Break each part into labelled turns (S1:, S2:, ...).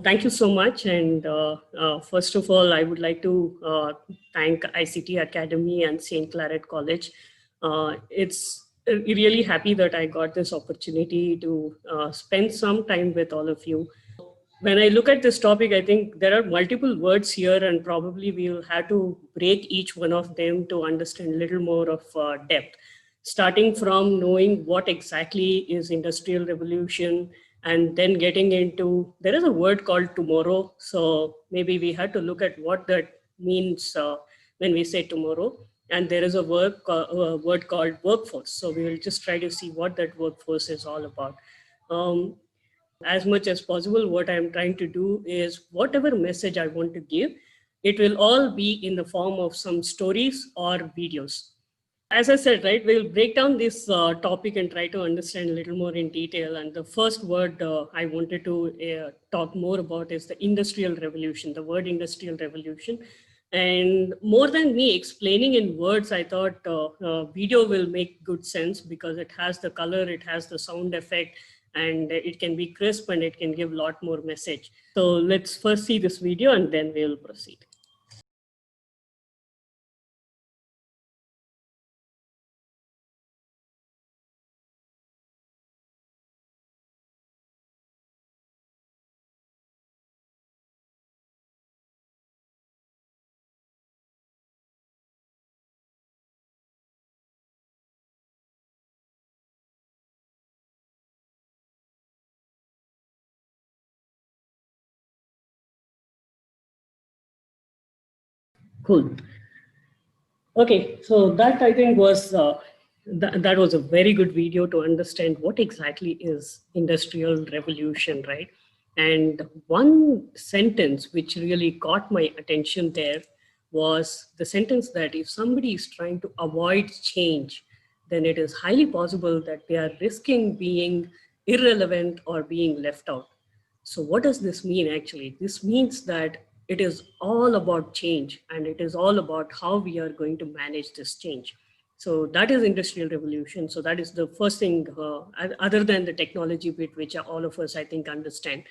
S1: Thank you so much. And first of all, I would like to thank ICT Academy and St. Claret College. It's really happy that I got this opportunity to spend some time with all of you. When I look at this topic, I think there are multiple words here, and probably we'll have to break each one of them to understand a little more of depth, starting from knowing what exactly is industrial revolution, and then getting into, there is a word called tomorrow. So maybe we had to look at what that means when we say tomorrow. And there is a word called workforce. So we will just try to see what that workforce is all about. Um, as much as possible, what I'm trying to do is whatever message I want to give, it will all be in the form of some stories or videos. As I said, right, we'll break down this topic and try to understand a little more in detail. And the first word I wanted to talk more about is the industrial revolution, the word industrial revolution. And more than me explaining in words, I thought video will make good sense because it has the color, it has the sound effect, and it can be crisp and it can give a lot more message. So let's first see this video and then we'll proceed. Cool. Okay, so that I think was that was a very good video to understand what exactly is industrial revolution, right? And one sentence which really caught my attention there was the sentence that if somebody is trying to avoid change, then it is highly possible that they are risking being irrelevant or being left out. So what does this mean actually? This means that it is all about change and it is all about how we are going to manage this change. So that is industrial revolution. So that is the first thing other than the technology bit, which all of us, I think, understand.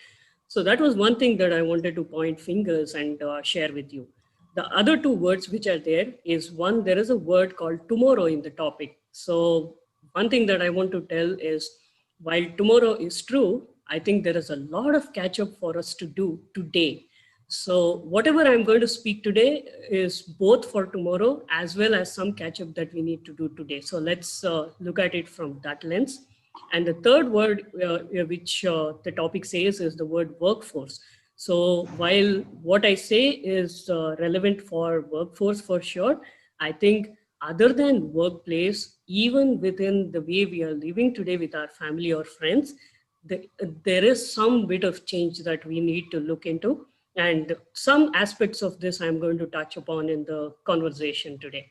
S1: So that was one thing that I wanted to point fingers and share with you. The other two words which are there is one, there is a word called tomorrow in the topic. So one thing that I want to tell is while tomorrow is true, I think there is a lot of catch up for us to do today. So whatever I'm going to speak today is both for tomorrow as well as some catch up that we need to do today. So let's look at it from that lens. And the third word which the topic says is the word workforce. So while what I say is relevant for workforce for sure, I think other than workplace, even within the way we are living today with our family or friends, there is some bit of change that we need to look into. And some aspects of this I'm going to touch upon in the conversation today.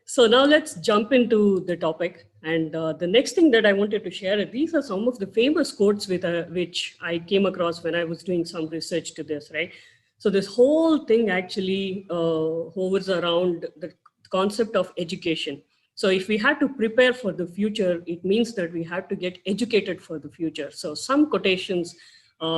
S1: So now let's jump into the topic. And the next thing that I wanted to share, these are some of the famous quotes which I came across when I was doing some research to this, right? So this whole thing actually hovers around the concept of education. So if we had to prepare for the future, it means that we have to get educated for the future. So some quotations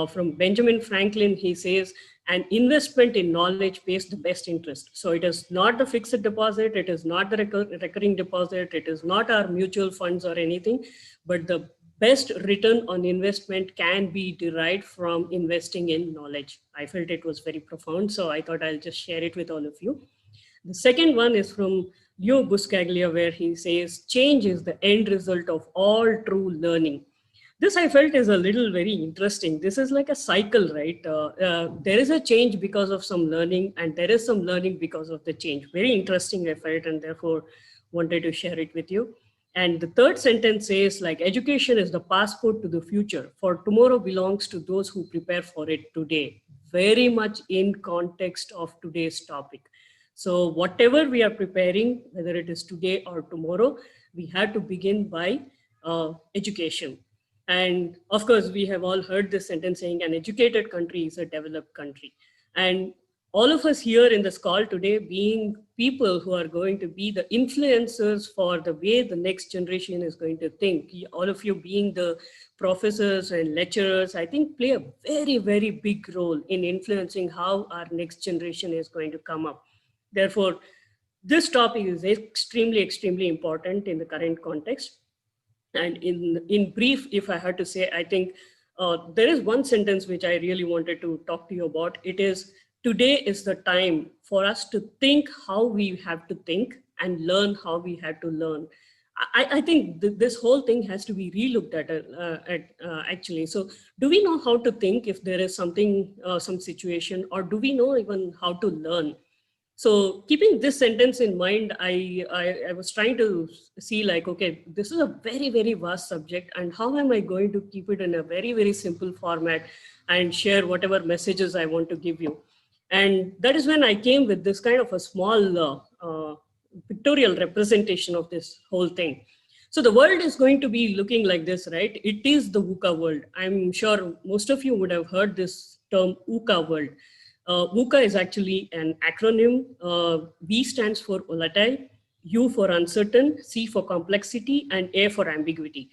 S1: from Benjamin Franklin, he says, an investment in knowledge pays the best interest. So it is not the fixed deposit, it is not the recurring deposit, it is not our mutual funds or anything, but the best return on investment can be derived from investing in knowledge. I felt it was very profound, so I thought I'll just share it with all of you. The second one is from Leo Buscaglia, where he says, change is the end result of all true learning. This I felt is a little very interesting. This is like a cycle, right? There is a change because of some learning, and there is some learning because of the change. Very interesting, I felt, and therefore wanted to share it with you. And the third sentence says, like, education is the passport to the future, for tomorrow belongs to those who prepare for it today. Very much in context of today's topic. So whatever we are preparing, whether it is today or tomorrow, we have to begin by education. And of course, we have all heard this sentence saying an educated country is a developed country. And all of us here in this call today being people who are going to be the influencers for the way the next generation is going to think. All of you being the professors and lecturers, I think play a very, very big role in influencing how our next generation is going to come up. Therefore, this topic is extremely, extremely important in the current context. And in brief, if I had to say, I think there is one sentence which I really wanted to talk to you about. It is, today is the time for us to think how we have to think and learn how we have to learn. I think this whole thing has to be relooked at actually. So do we know how to think if there is something, some situation, or do we know even how to learn? So keeping this sentence in mind, I was trying to see like, okay, this is a very, very vast subject, and how am I going to keep it in a very, very simple format and share whatever messages I want to give you? And that is when I came with this kind of a small pictorial representation of this whole thing. So the world is going to be looking like this, right? It is the VUCA world. I'm sure most of you would have heard this term VUCA world. VUCA is actually an acronym. V stands for volatile, U for uncertain, C for complexity, and A for ambiguity.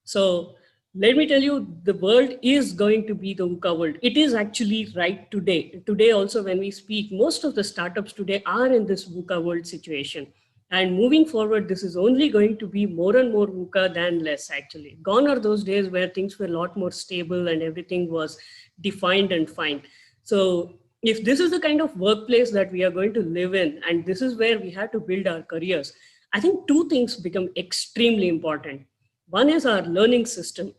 S1: So let me tell you, the world is going to be the VUCA world. It is actually right today. Today also when we speak, most of the startups today are in this VUCA world situation. And moving forward, this is only going to be more and more VUCA than less actually. Gone are those days where things were a lot more stable and everything was defined and fine. So if this is the kind of workplace that we are going to live in, and this is where we have to build our careers, I think two things become extremely important. One is our learning system.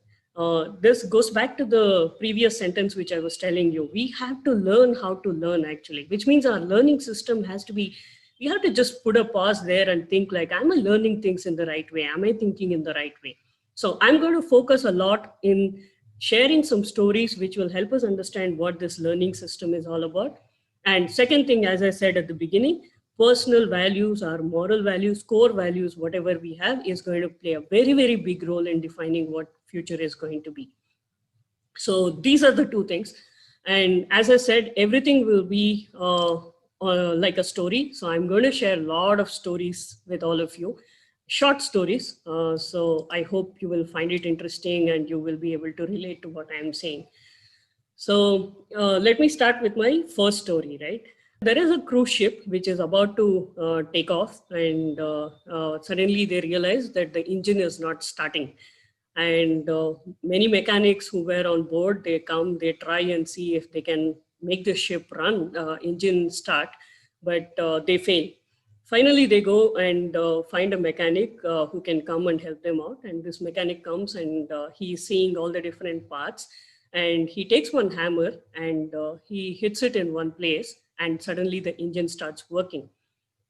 S1: This goes back to the previous sentence which I was telling you. We have to learn how to learn actually, which means our learning system has to be, we have to just put a pause there and think like, am I learning things in the right way? Am I thinking in the right way? So I'm going to focus a lot in sharing some stories which will help us understand what this learning system is all about. And second thing, as I said at the beginning, personal values, our moral values, core values, whatever we have is going to play a very, very big role in defining what future is going to be. So these are the two things. And as I said, everything will be like a story. So I'm going to share a lot of stories with all of you, short stories. So I hope you will find it interesting and you will be able to relate to what I'm saying. So let me start with my first story, right? There is a cruise ship which is about to take off, and suddenly they realize that the engine is not starting. And many mechanics who were on board, they come, they try and see if they can make the ship run, engine start, but they fail. Finally, they go and find a mechanic who can come and help them out. And this mechanic comes and he's seeing all the different parts. And he takes one hammer and he hits it in one place, and suddenly the engine starts working.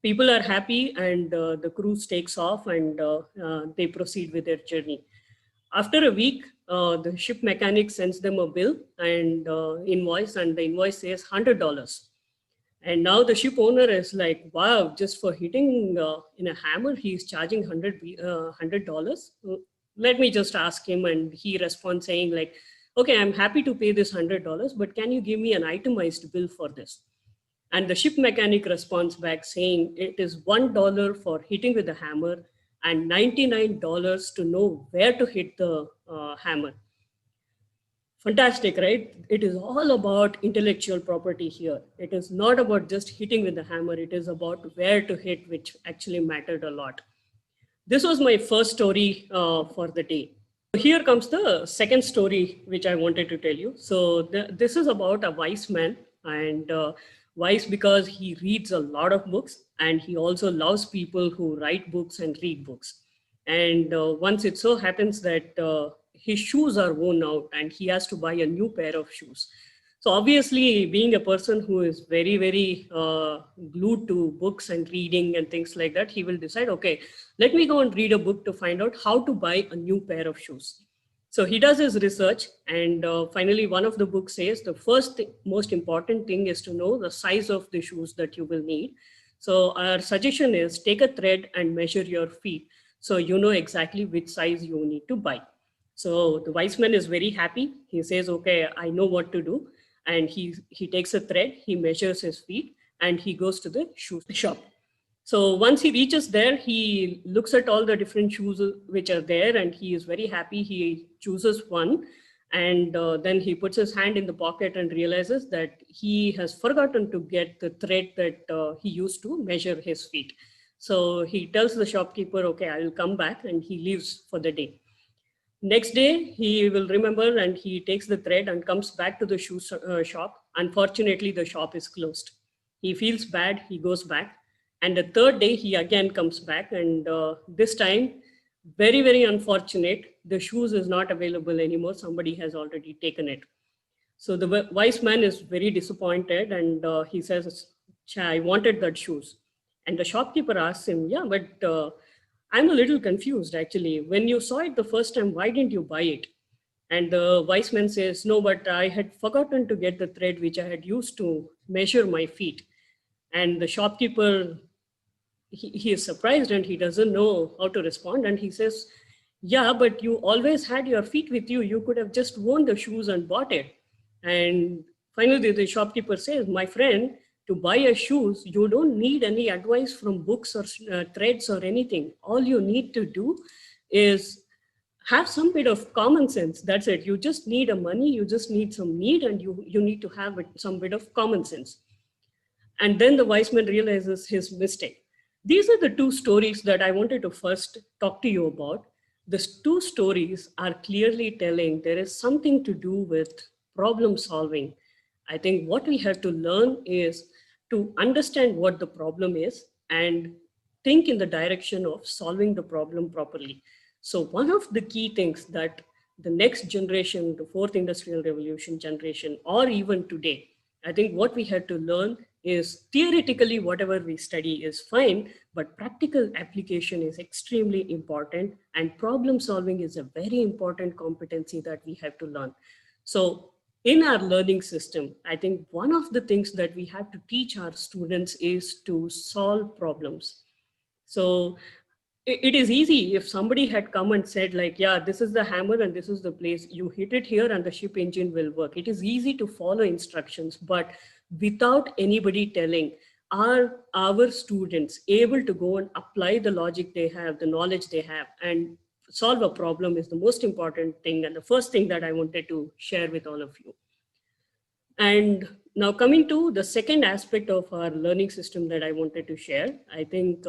S1: People are happy, and the cruise takes off, and they proceed with their journey. After a week, the ship mechanic sends them a bill and invoice, and the invoice says $100. And now the ship owner is like, wow, just for hitting in a hammer, he's charging $100. Let me just ask him. And he responds saying like, okay, I'm happy to pay this $100, but can you give me an itemized bill for this? And the ship mechanic responds back saying it is $1 for hitting with the hammer and $99 to know where to hit the hammer. Fantastic, right? It is all about intellectual property here. It is not about just hitting with the hammer. It is about where to hit, which actually mattered a lot. This was my first story for the day. Here comes the second story, which I wanted to tell you. So this is about a wise man, and wise because he reads a lot of books, and he also loves people who write books and read books. And once it so happens that his shoes are worn out and he has to buy a new pair of shoes. So obviously, being a person who is very, very glued to books and reading and things like that, he will decide, okay, let me go and read a book to find out how to buy a new pair of shoes. So he does his research, and finally, one of the books says the first most important thing is to know the size of the shoes that you will need. So our suggestion is take a thread and measure your feet, so you know exactly which size you need to buy. So the wise man is very happy. He says, okay, I know what to do. and he takes a thread, he measures his feet, and he goes to the shoe shop. So once he reaches there, he looks at all the different shoes which are there, and he is very happy. He chooses one, and then he puts his hand in the pocket and realizes that he has forgotten to get the thread that he used to measure his feet. So he tells the shopkeeper, okay, I will come back, and he leaves for the day. Next day, he will remember, and he takes the thread and comes back to the shoe shop. Unfortunately, the shop is closed. He feels bad, he goes back. And the third day, he again comes back. And this time, very, very unfortunate, the shoes is not available anymore. Somebody has already taken it. So the wise man is very disappointed, and he says, I wanted that shoes. And the shopkeeper asks him, yeah, but I'm a little confused actually. When you saw it the first time, why didn't you buy it? And the wise man says, no, but I had forgotten to get the thread which I had used to measure my feet. And the shopkeeper, he is surprised and he doesn't know how to respond. And he says, yeah, but you always had your feet with you. You could have just worn the shoes and bought it. And finally, the shopkeeper says, my friend, to buy a shoes, you don't need any advice from books or threads or anything. All you need to do is have some bit of common sense. That's it. You just need a money, you just need some need, and you need to have some bit of common sense. And then the wise man realizes his mistake. These are the two stories that I wanted to first talk to you about. The two stories are clearly telling there is something to do with problem solving. I think what we have to learn is to understand what the problem is and think in the direction of solving the problem properly. So one of the key things that the next generation, the fourth industrial revolution generation, or even today, I think what we have to learn is theoretically whatever we study is fine, but practical application is extremely important, and problem solving is a very important competency that we have to learn. So in our learning system, I think one of the things that we have to teach our students is to solve problems. So it is easy if somebody had come and said like, yeah, this is the hammer and this is the place, you hit it here and the ship engine will work. It is easy to follow instructions, but without anybody telling, are our students able to go and apply the logic they have, the knowledge they have, and solve a problem is the most important thing, and the first thing that I wanted to share with all of you. And now coming to the second aspect of our learning system that I wanted to share, I think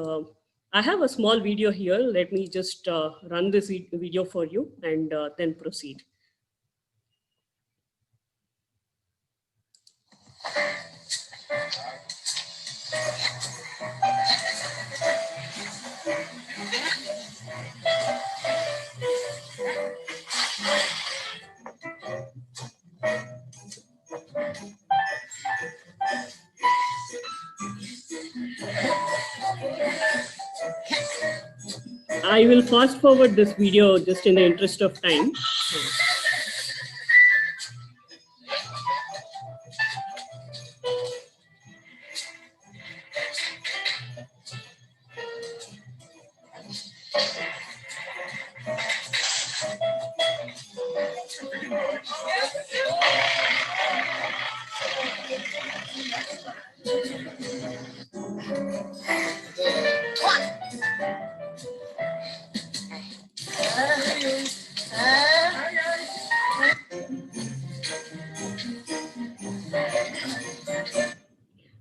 S1: I have a small video here. Let me just run this video for you and then proceed. I will fast forward this video just in the interest of time.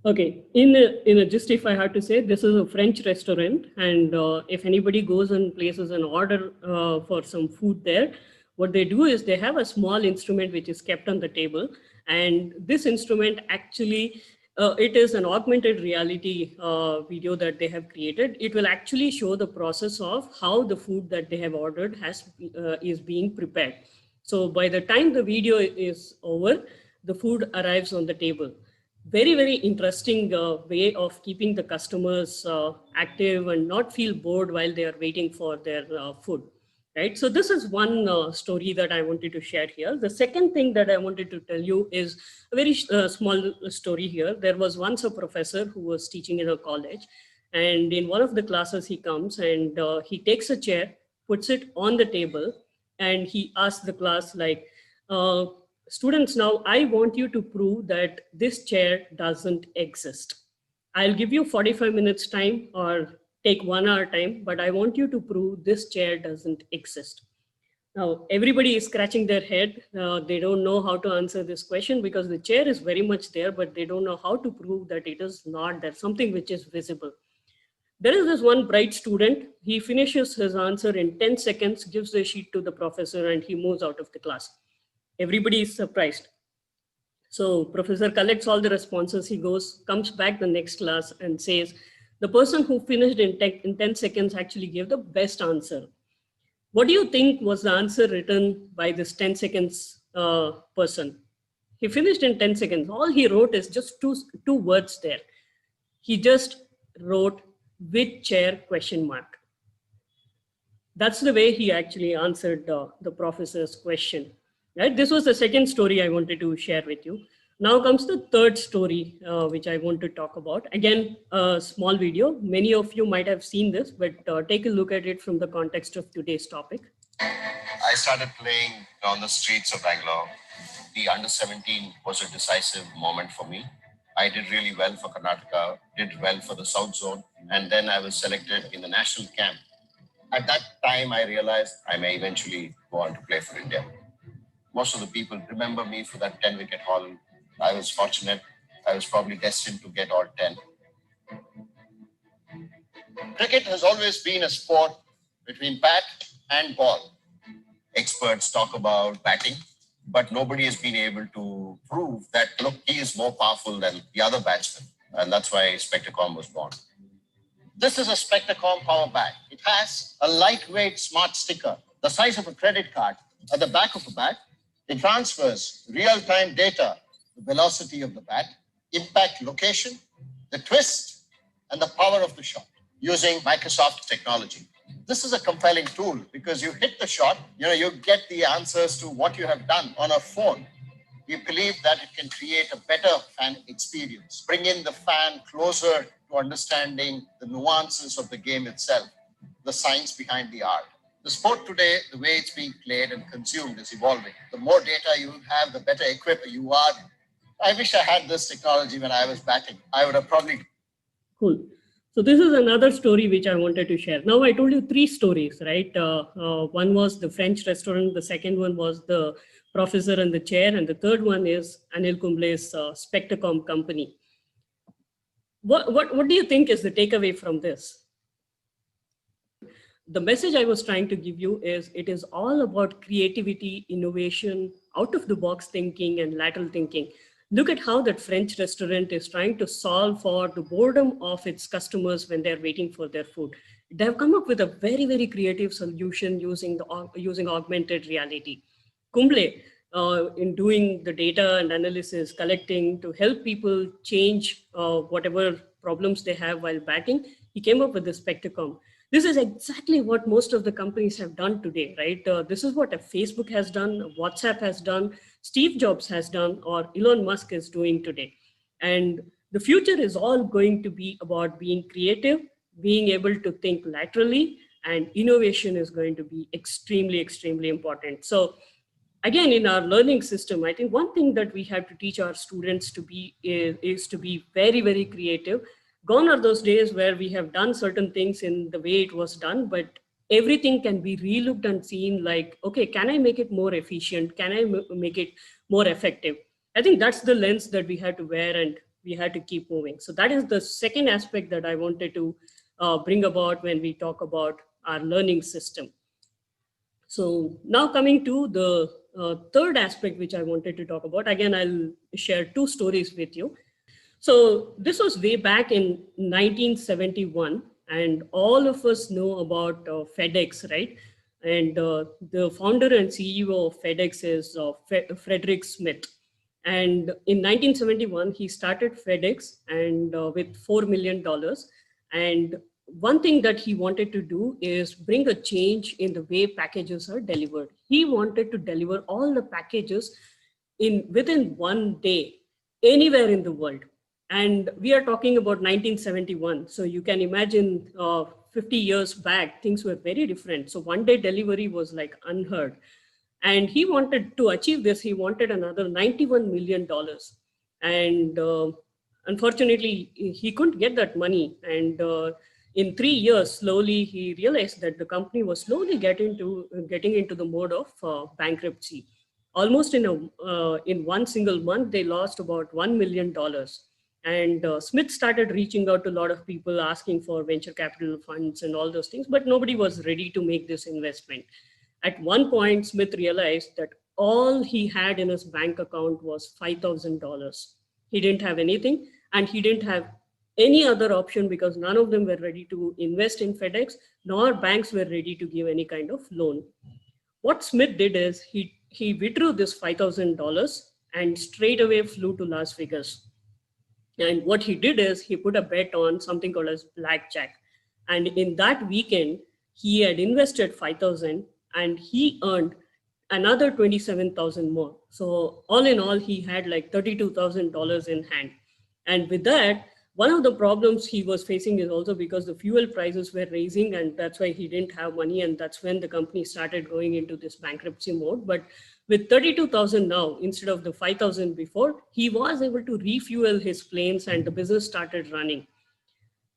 S1: Okay, in a just if I had to say, this is a French restaurant, and if anybody goes and places an order for some food there, what they do is they have a small instrument which is kept on the table, and this instrument actually, it is an augmented reality video that they have created. It will actually show the process of how the food that they have ordered is being prepared. So by the time the video is over, the food arrives on the table. Very, very interesting way of keeping the customers active and not feel bored while they are waiting for their food, right? So this is one story that I wanted to share here. The second thing that I wanted to tell you is a very small story here. There was once a professor who was teaching in a college, and in one of the classes he comes and he takes a chair, puts it on the table, and he asks the class like, students, now I want you to prove that this chair doesn't exist. I'll give you 45 minutes time or take 1 hour time, but I want you to prove this chair doesn't exist. Now, everybody is scratching their head. They don't know how to answer this question because the chair is very much there, but they don't know how to prove that it is not there, something which is visible. There is this one bright student. He finishes his answer in 10 seconds, gives the sheet to the professor, and he moves out of the class. Everybody is surprised. So professor collects all the responses. He comes back the next class and says, the person who finished in 10 seconds actually gave the best answer. What do you think was the answer written by this 10 seconds person? He finished in 10 seconds. All he wrote is just two words there. He just wrote "which chair?" ? That's the way he actually answered the professor's question. Right? This was the second story I wanted to share with you. Now comes the third story, which I want to talk about. Again, a small video. Many of you might have seen this, but take a look at it from the context of today's topic.
S2: I started playing on the streets of Bangalore. The under-17 was a decisive moment for me. I did really well for Karnataka, did well for the South Zone, and then I was selected in the national camp. At that time, I realized I may eventually go on to play for India. Most of the people remember me for that 10-wicket haul. I was fortunate. I was probably destined to get all 10. Cricket has always been a sport between bat and ball. Experts talk about batting, but nobody has been able to prove that, look, he is more powerful than the other batsmen. And that's why Spectacom was born. This is a Spectacom power bat. It has a lightweight smart sticker, the size of a credit card, at the back of the bat. It transfers real-time data, the velocity of the bat, impact location, the twist, and the power of the shot using Microsoft technology. This is a compelling tool because you hit the shot, you get the answers to what you have done on a phone. We believe that it can create a better fan experience, bring in the fan closer to understanding the nuances of the game itself, the science behind the art. The sport today, the way it's being played and consumed is evolving. The more data you have, the better equipped you are. I wish I had this technology when I was batting. I would have probably...
S1: Cool. So this is another story which I wanted to share. Now I told you 3 stories, right? One was the French restaurant. The second one was the professor and the chair. And the third one is Anil Kumble's Spectacom company. What do you think is the takeaway from this? The message I was trying to give you is it is all about creativity, innovation, out of the box thinking and lateral thinking. Look at how that French restaurant is trying to solve for the boredom of its customers when they're waiting for their food. They have come up with a very, very creative solution using augmented reality. Kumble, in doing the data and analysis, collecting to help people change whatever problems they have while batting, he came up with the Spectacom. This is exactly what most of the companies have done today, right? This is what Facebook has done, WhatsApp has done, Steve Jobs has done, or Elon Musk is doing today. And the future is all going to be about being creative, being able to think laterally, and innovation is going to be extremely, extremely important. So again, in our learning system, I think one thing that we have to teach our students to be is to be very, very creative. Gone are those days where we have done certain things in the way it was done, but everything can be relooked and seen like, okay, can I make it more efficient? Can I make it more effective? I think that's the lens that we had to wear and we had to keep moving. So that is the second aspect that I wanted to bring about when we talk about our learning system. So now coming to the third aspect, which I wanted to talk about. Again, I'll share 2 stories with you. So this was way back in 1971, and all of us know about FedEx, right? And the founder and CEO of FedEx is Frederick Smith. And in 1971, he started FedEx and with $4 million. And one thing that he wanted to do is bring a change in the way packages are delivered. He wanted to deliver all the packages within 1 day, anywhere in the world. And we are talking about 1971. So you can imagine 50 years back, things were very different. So 1 day delivery was like unheard. And he wanted to achieve this. He wanted another $91 million. And unfortunately, he couldn't get that money. And in 3 years, slowly, he realized that the company was slowly getting into the mode of bankruptcy. Almost in one single month, they lost about $1 million. And Smith started reaching out to a lot of people asking for venture capital funds and all those things, but nobody was ready to make this investment. At one point, Smith realized that all he had in his bank account was $5,000. He didn't have anything, and he didn't have any other option because none of them were ready to invest in FedEx, nor banks were ready to give any kind of loan. What Smith did is he withdrew this $5,000 and straight away flew to Las Vegas. And what he did is he put a bet on something called as blackjack. And in that weekend, he had invested 5,000 and he earned another 27,000 more. So all in all, he had like $32,000 in hand. And with that, one of the problems he was facing is also because the fuel prices were raising, and that's why he didn't have money. And that's when the company started going into this bankruptcy mode. But with 32,000 now, instead of the 5,000 before, he was able to refuel his planes and the business started running.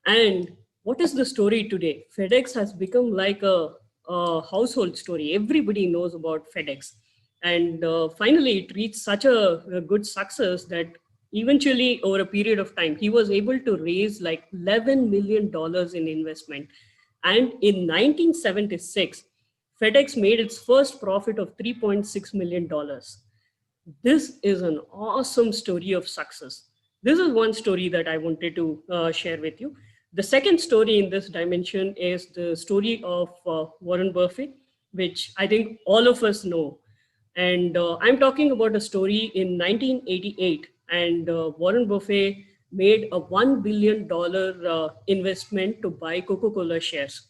S1: And what is the story today? FedEx has become like a household story. Everybody knows about FedEx. And finally, it reached such a good success that eventually, over a period of time, he was able to raise like $11 million in investment. And in 1976, FedEx made its first profit of $3.6 million. This is an awesome story of success. This is one story that I wanted to share with you. The second story in this dimension is the story of Warren Buffett, which I think all of us know. And I'm talking about a story in 1988. And Warren Buffett made a $1 billion investment to buy Coca-Cola shares.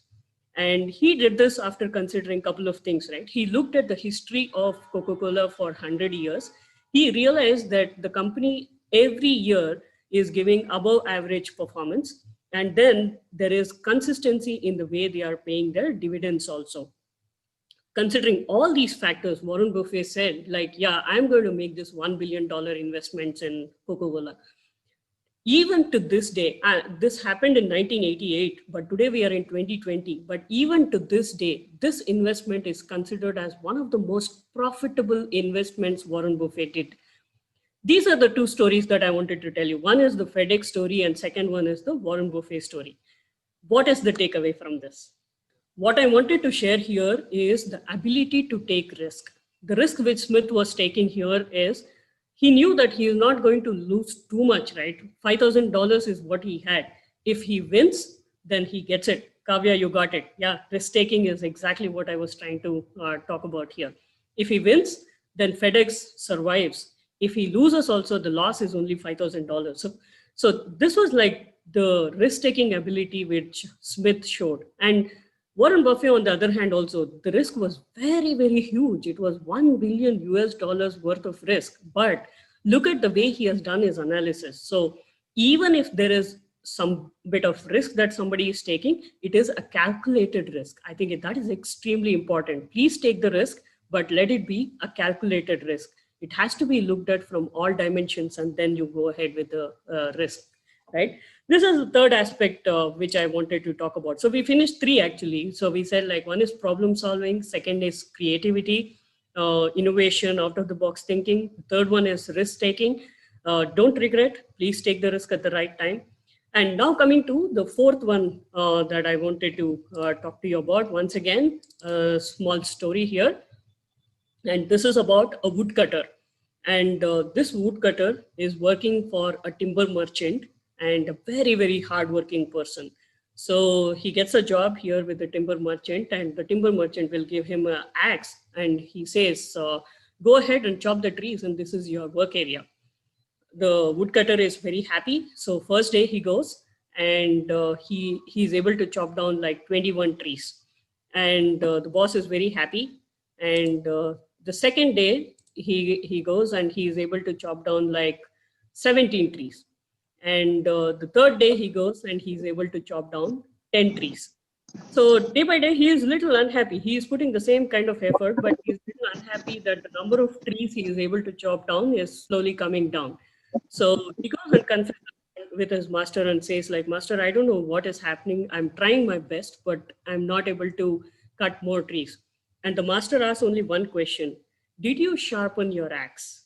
S1: And he did this after considering a couple of things, right? He looked at the history of Coca-Cola for 100 years. He realized that the company every year is giving above average performance. And then there is consistency in the way they are paying their dividends also. Considering all these factors, Warren Buffett said, like, yeah, I'm going to make this $1 billion investments in Coca-Cola. Even to this day, this happened in 1988, but today we are in 2020. But even to this day, this investment is considered as one of the most profitable investments Warren Buffett did. These are the two stories that I wanted to tell you. One is the FedEx story, and second one is the Warren Buffett story. What is the takeaway from this? What I wanted to share here is the ability to take risk. The risk which Smith was taking here is he knew that he is not going to lose too much, right? $5,000 is what he had. If he wins, then he gets it. Kavya, you got it. Yeah, risk taking is exactly what I was trying to talk about here. If he wins, then FedEx survives. If he loses also, the loss is only $5,000. So this was like the risk-taking ability which Smith showed. And Warren Buffett, on the other hand, also, the risk was very, very huge. It was $1 billion worth of risk. But look at the way he has done his analysis. So even if there is some bit of risk that somebody is taking, it is a calculated risk. I think that is extremely important. Please take the risk, but let it be a calculated risk. It has to be looked at from all dimensions, and then you go ahead with the risk, right? This is the third aspect which I wanted to talk about. So we finished three actually. So we said like one is problem solving, second is creativity, innovation, out of the box thinking. Third one is risk taking. Don't regret, please take the risk at the right time. And now coming to the fourth one that I wanted to talk to you about. Once again, a small story here. And this is about a woodcutter. And this woodcutter is working for a timber merchant and a very, very hardworking person. So he gets a job here with the timber merchant, and the timber merchant will give him an axe. And he says, go ahead and chop the trees, and this is your work area. The woodcutter is very happy. So first day he goes, and he's able to chop down like 21 trees. And the boss is very happy. And the second day he goes and he is able to chop down like 17 trees. And the third day he goes and he's able to chop down 10 trees. So day by day, he is little unhappy. He is putting the same kind of effort, but he's little unhappy happy that the number of trees he is able to chop down is slowly coming down. So he goes and confesses with his master and says like, Master, I don't know what is happening. I'm trying my best, but I'm not able to cut more trees. And the master asks only one question: did you sharpen your axe?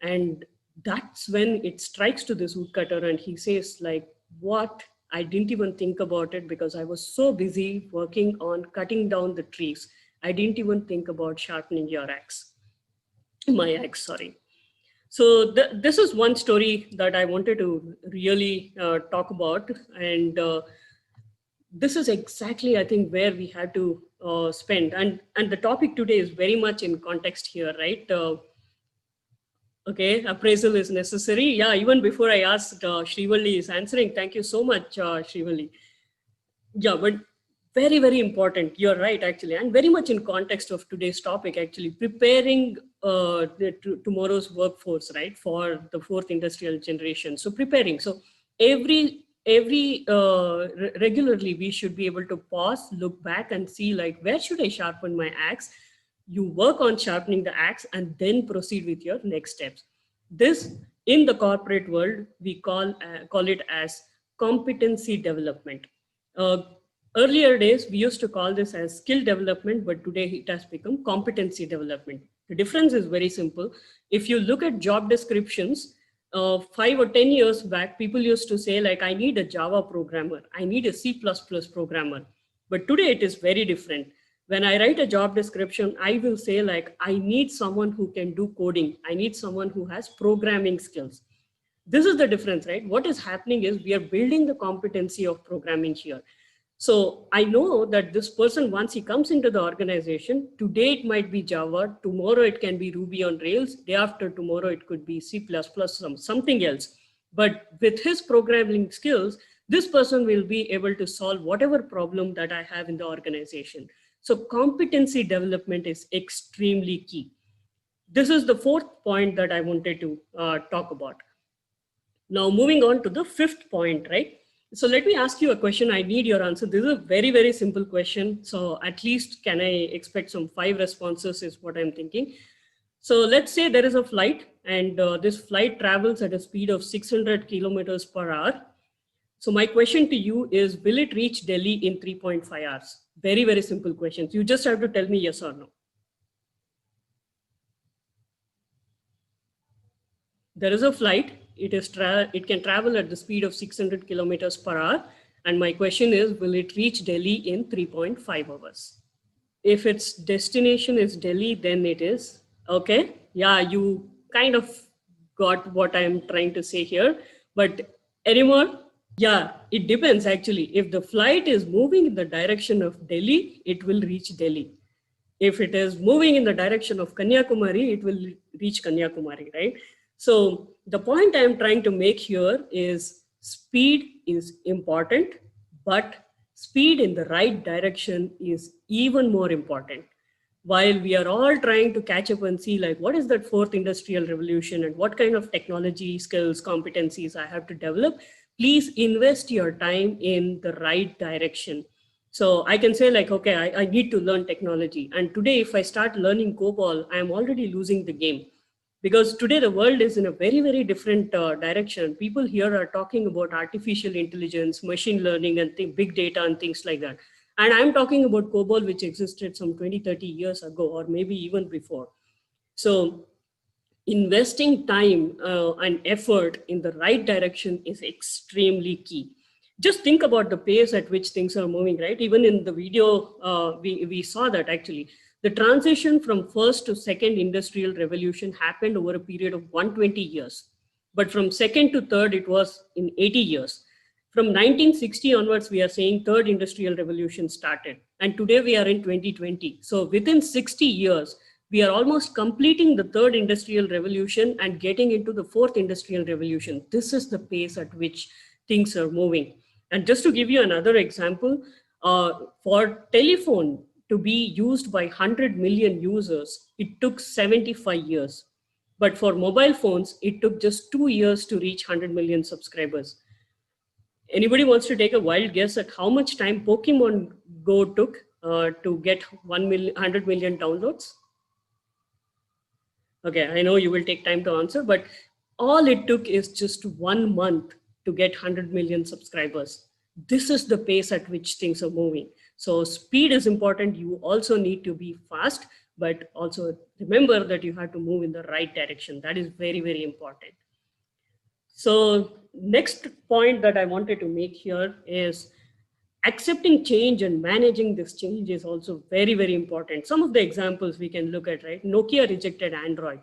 S1: And that's when it strikes to this woodcutter, and he says like, what? I didn't even think about it because I was so busy working on cutting down the trees. I didn't even think about sharpening your axe, my axe, sorry. So this is one story that I wanted to really talk about. And this is exactly, I think, where we had to spend. And the topic today is very much in context here, right? Okay, appraisal is necessary. Yeah, even before I asked, Srivalli is answering. Thank you so much, Srivalli. Yeah, but very, very important. You're right, actually, and very much in context of today's topic, actually, preparing tomorrow's workforce, right, for the fourth industrial generation. So preparing. So regularly we should be able to pause, look back, and see like, where should I sharpen my axe? You work on sharpening the axe and then proceed with your next steps. This, in the corporate world, we call it as competency development. Uh, Earlier days, we used to call this as skill development, but today it has become competency development. The difference is very simple. If you look at job descriptions, 5 or 10 years back, people used to say like, I need a Java programmer, I need a C++ programmer. But today it is very different. When I write a job description, I will say like, I need someone who can do coding. I need someone who has programming skills. This is the difference, right? What is happening is we are building the competency of programming here. So I know that this person, once he comes into the organization, today it might be Java, tomorrow it can be Ruby on Rails, day after tomorrow it could be C++, something else. But with his programming skills, this person will be able to solve whatever problem that I have in the organization. So competency development is extremely key. This is the fourth point that I wanted to talk about. Now moving on to the fifth point, right? So let me ask you a question. I need your answer. This is a very, very simple question. So at least can I expect some 5 responses is what I'm thinking. So let's say there is a flight and this flight travels at a speed of 600 kilometers per hour. So my question to you is, will it reach Delhi in 3.5 hours? Very, very simple questions. You just have to tell me yes or no. There is a flight. It can travel at the speed of 600 kilometers per hour. And my question is, will it reach Delhi in 3.5 hours? If its destination is Delhi, then it is. Okay. Yeah, you kind of got what I'm trying to say here. But anymore? Yeah, it depends actually. If the flight is moving in the direction of Delhi, it will reach Delhi. If it is moving in the direction of Kanyakumari, it will reach Kanyakumari, right? So the point I'm trying to make here is speed is important, but speed in the right direction is even more important. While we are all trying to catch up and see like, what is that fourth industrial revolution and what kind of technology, skills, competencies I have to develop, please invest your time in the right direction. So I can say like, okay, I need to learn technology. And today, if I start learning COBOL, I'm already losing the game. Because today the world is in a very, very different direction. People here are talking about artificial intelligence, machine learning, and big data and things like that. And I'm talking about COBOL, which existed some 20, 30 years ago, or maybe even before. So investing time and effort in the right direction is extremely key. Just think about the pace at which things are moving, right? Even in the video, we saw that actually. The transition from first to second industrial revolution happened over a period of 120 years. But from second to third, it was in 80 years. From 1960 onwards, we are saying third industrial revolution started. And today we are in 2020. So within 60 years, we are almost completing the third industrial revolution and getting into the fourth industrial revolution. This is the pace at which things are moving. And just to give you another example, for telephone to be used by 100 million users, it took 75 years. But for mobile phones, it took just 2 years to reach 100 million subscribers. Anybody wants to take a wild guess at how much time Pokemon Go took to get 100 million downloads? Okay, I know you will take time to answer, but all it took is just 1 month to get 100 million subscribers. This is the pace at which things are moving. So speed is important. You also need to be fast, but also remember that you have to move in the right direction. That is very, very important. So next point that I wanted to make here is accepting change and managing this change is also very, very important. Some of the examples we can look at, right? Nokia rejected Android.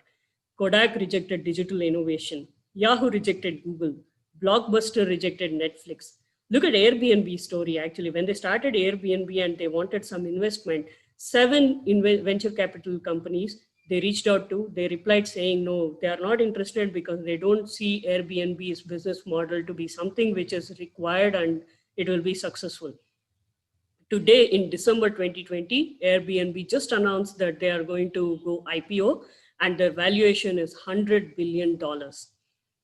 S1: Kodak rejected digital innovation. Yahoo rejected Google. Blockbuster rejected Netflix. Look at Airbnb story. Actually, when they started Airbnb and they wanted some investment, seven venture capital companies they reached out to, they replied saying no, they are not interested because they don't see Airbnb's business model to be something which is required and it will be successful. Today in December 2020, Airbnb just announced that they are going to go IPO and their valuation is $100 billion.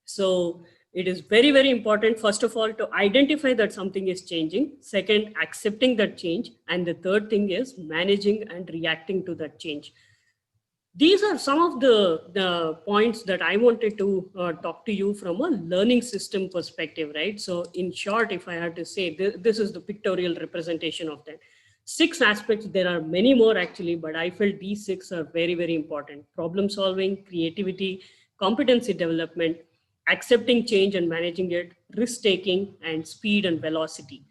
S1: So it is very, very important, first of all, to identify that something is changing. Second, accepting that change. And the third thing is managing and reacting to that change. These are some of the points that I wanted to talk to you from a learning system perspective, right? So in short, if I had to say, this is the pictorial representation of that. 6 aspects, there are many more actually, but I felt these 6 are very, very important. Problem solving, creativity, competency development, accepting change and managing it, risk taking, and speed and velocity.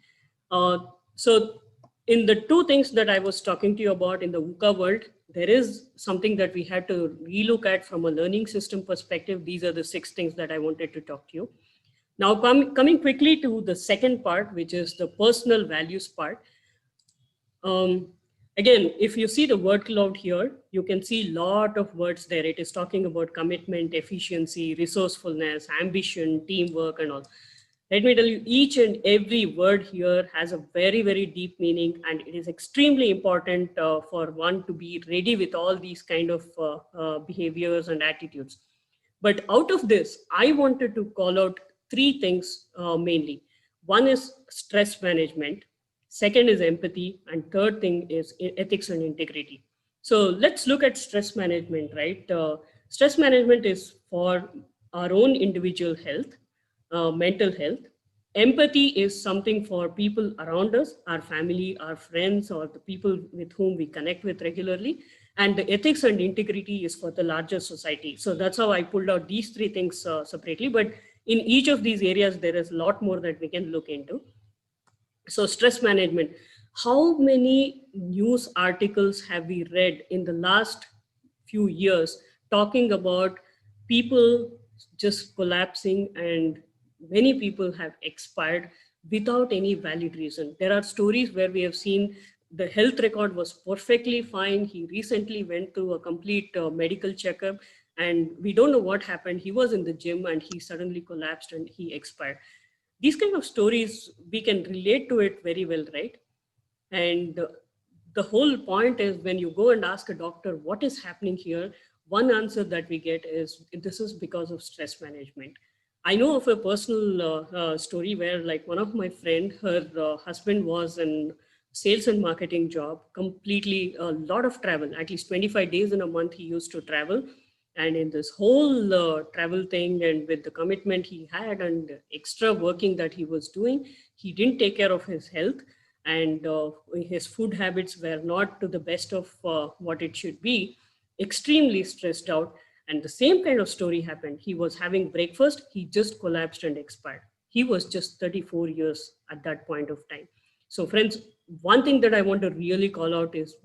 S1: So in the 2 things that I was talking to you about in the VUCA world, there is something that we had to relook at from a learning system perspective. These are the 6 things that I wanted to talk to you. Now, coming quickly to the second part, which is the personal values part. Again, if you see the word cloud here, you can see a lot of words there. It is talking about commitment, efficiency, resourcefulness, ambition, teamwork, and all. Let me tell you, each and every word here has a very, very deep meaning, and it is extremely important for one to be ready with all these kind of behaviors and attitudes. But out of this, I wanted to call out 3 things mainly. One is stress management, second is empathy, and third thing is ethics and integrity. So let's look at stress management, right? Stress management is for our own individual health, mental health. Empathy is something for people around us, our family, our friends, or the people with whom we connect with regularly. And the ethics and integrity is for the larger society. So that's how I pulled out these 3 things separately. But in each of these areas, there is a lot more that we can look into. So stress management, how many news articles have we read in the last few years talking about people just collapsing and many people have expired without any valid reason? There are stories where we have seen the health record was perfectly fine. He recently went through a complete medical checkup and we don't know what happened. He was in the gym and he suddenly collapsed and he expired. These kind of stories, we can relate to it very well, right? And the whole point is when you go and ask a doctor, what is happening here? One answer that we get is, this is because of stress management. I know of a personal story where like one of my friend, her husband was in sales and marketing job, completely a lot of travel, at least 25 days in a month he used to travel. And in this whole travel thing and with the commitment he had and extra working that he was doing, he didn't take care of his health and his food habits were not to the best of what it should be, extremely stressed out. And the same kind of story happened. He was having breakfast, he just collapsed and expired. He was just 34 years at that point of time. So friends, one thing that I want to really call out is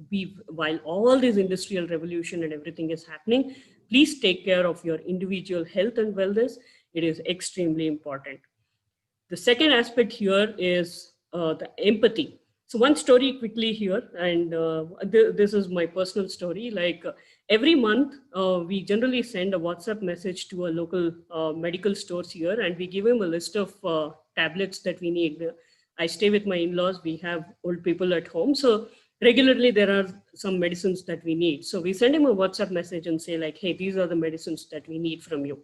S1: while all this industrial revolution and everything is happening, please take care of your individual health and wellness. It is extremely important. The second aspect here is the empathy. So one story quickly here, and this is my personal story. Like every month, we generally send a WhatsApp message to a local medical stores here, and we give him a list of tablets that we need. I stay with my in-laws. We have old people at home. So regularly there are some medicines that we need. So we send him a WhatsApp message and say like, hey, these are the medicines that we need from you.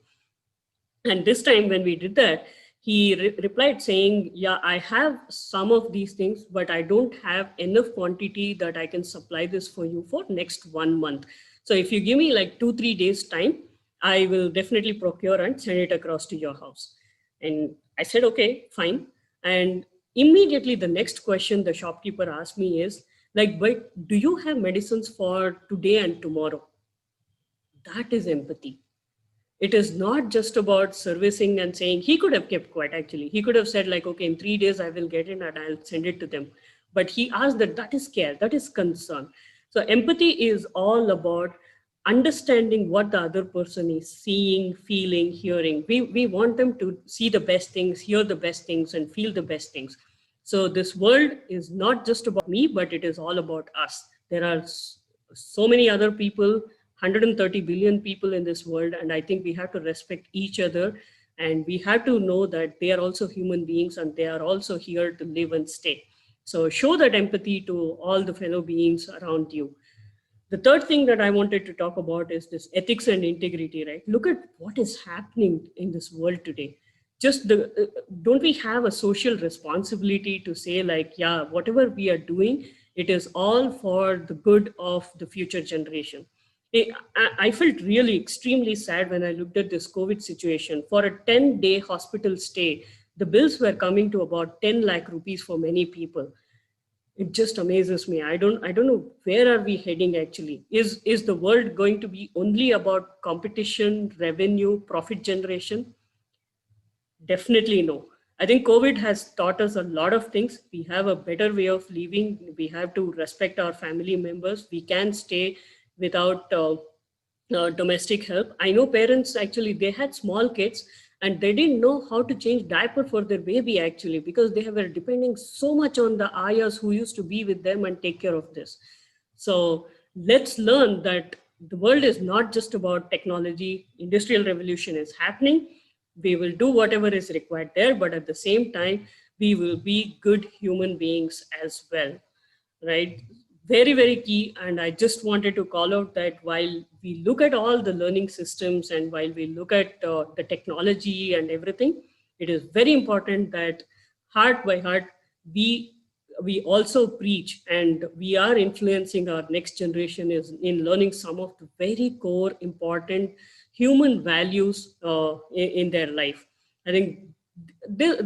S1: And this time when we did that, he replied saying, yeah, I have some of these things, but I don't have enough quantity that I can supply this for you for next 1 month. So if you give me like 2-3 days time, I will definitely procure and send it across to your house. And I said, okay, fine. And immediately the next question the shopkeeper asked me is like, but do you have medicines for today and tomorrow? That is empathy. It is not just about servicing and saying, he could have kept quiet actually. He could have said like, okay, in 3 days I will get it and I'll send it to them. But he asked that is care, that is concern. So empathy is all about understanding what the other person is seeing, feeling, hearing. We want them to see the best things, hear the best things, and feel the best things. So this world is not just about me, but it is all about us. There are so many other people, 130 billion people in this world, and I think we have to respect each other, and we have to know that they are also human beings and they are also here to live and stay. So show that empathy to all the fellow beings around you. The third thing that I wanted to talk about is this ethics and integrity, right? Look at what is happening in this world today. Just don't we have a social responsibility to say like, yeah, whatever we are doing, it is all for the good of the future generation. I felt really extremely sad when I looked at this COVID situation. For a 10-day hospital stay, the bills were coming to about 10 lakh rupees for many people. It just amazes me. I don't know where are we heading actually. Is the world going to be only about competition, revenue, profit generation? Definitely no. I think COVID has taught us a lot of things. We have a better way of living. We have to respect our family members. We can stay without domestic help. I know parents actually, they had small kids and they didn't know how to change diaper for their baby actually, because they were depending so much on the ayahs who used to be with them and take care of this. So let's learn that the world is not just about technology. Industrial revolution is happening. We will do whatever is required there, but at the same time, we will be good human beings as well, right? Very, very key. And I just wanted to call out that while we look at all the learning systems and while we look at the technology and everything, it is very important that heart by heart, we also preach and we are influencing our next generation is in learning some of the very core important human values in their life. I think this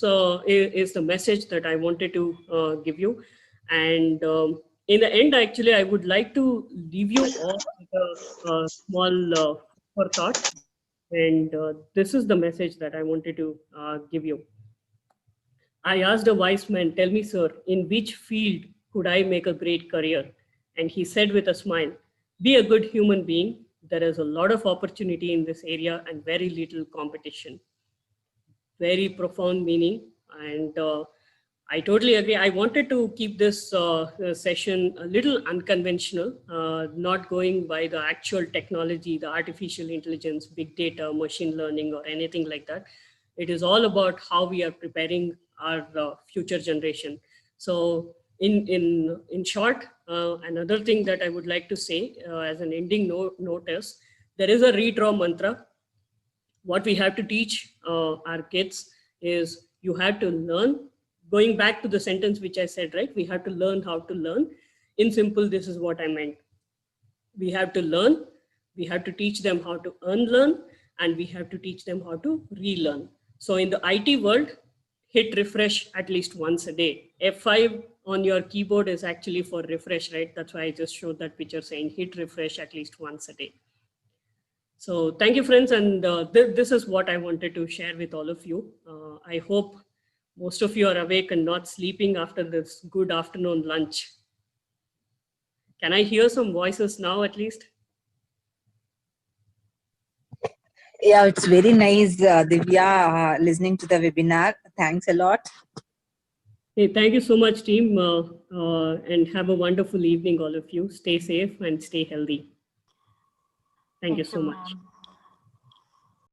S1: is the message that I wanted to give you. And in the end, actually, I would like to leave you all with a small for thought. And this is the message that I wanted to give you. I asked a wise man, tell me, sir, in which field could I make a great career? And he said with a smile, be a good human being. There is a lot of opportunity in this area and very little competition. Very profound meaning. And I totally agree. I wanted to keep this session a little unconventional, not going by the actual technology, the artificial intelligence, big data, machine learning, or anything like that. It is all about how we are preparing our future generation. So in short, another thing that I would like to say as an ending note is, there is a redraw mantra. What we have to teach our kids is you have to learn. Going back to the sentence which I said, right? We have to learn how to learn. In simple, this is what I meant. We have to learn. We have to teach them how to unlearn, and we have to teach them how to relearn. So in the IT world, hit refresh at least once a day. F5 on your keyboard is actually for refresh, right? That's why I just showed that picture saying hit refresh at least once a day. So thank you, friends. And this is what I wanted to share with all of you. I hope most of you are awake and not sleeping after this good afternoon lunch. Can I hear some voices now at least?
S3: Yeah, it's very nice, Divya, listening to the webinar. Thanks a lot.
S1: Hey, thank you so much, team. And have a wonderful evening, all of you. Stay safe and stay healthy. Thank you so much.